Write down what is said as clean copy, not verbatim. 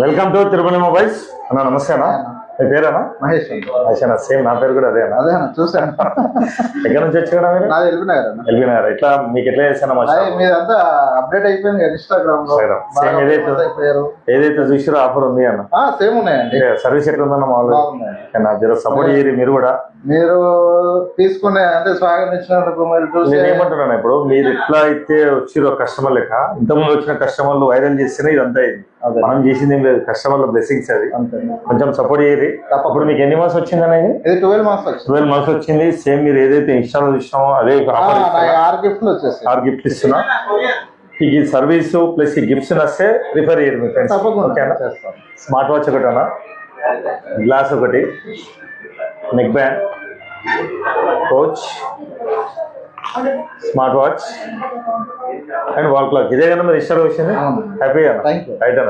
Welcome to Tirumala mobiles అన్న. నమస్తే అన్న. మీ పేరేనా? మహేష్. మహేష్ అన్న. సేమ్ నా పేరు కూడా అదే అన్న. అదే అన్న, చూసాను. ఎక్కడ నుంచి వచ్చి మీరు? నాది ఎల్బీనగర్ అన్న. ఎల్బీనగర్. ఇట్లా మీకు ఎట్లా చేశాను? మీదంతా అప్డేట్ అయిపోయింది కదా ఇన్స్టాగ్రామ్ లో. సేమ్ ఏదైతే చూసిరో ఆఫర్ ఉంది అన్న. సేమ్ ఉన్నాయండి. సర్వీస్ ఎట్లా ఉందన్న మామూలుగా సపోర్ట్ చేయరు మీరు కూడా. మీరు తీసుకునే అంటే స్వాగతించినందుకు మీరు చూసి నేను ఏమంటున్నాను, ఇప్పుడు మీరు ఎట్లా అయితే వచ్చిరో కస్టమర్ లెక్క ఇంతకుముందు వచ్చిన కస్టమర్లు వైరల్ చేస్తేనే ఇదంతా ఇది. మనం చేసింది ఏం లేదు, కస్టమర్ల బ్లెస్సింగ్స్ అది. కొంచెం సపోర్ట్ చేయరు. అప్పుడు మీకు ఎన్ని మంత్స్ వచ్చింది అనేది? 12 మంత్స్ 12 మంత్స్ వచ్చింది. సేమ్ మీరు ఏదైతే ఇన్స్టాలో చూసినామో అదే 6 గిఫ్ట్లు వచ్చేసి 6 గిఫ్ట్ ఇస్తున్నా. ఈ సర్వీస్ ప్లస్ ఈ గిఫ్ట్స్ వస్తే రిఫర్ చేయరు మీ ఫ్రెండ్స్. స్మార్ట్ వాచ్ ఒకటి అన్న, గ్లాస్ ఒకటి, neck band, coach, smart watch and wall clock. ఇదే కన్నా మీరు ఇష్టాలు వచ్చింది. హ్యాపీగా రైట్ అన్న.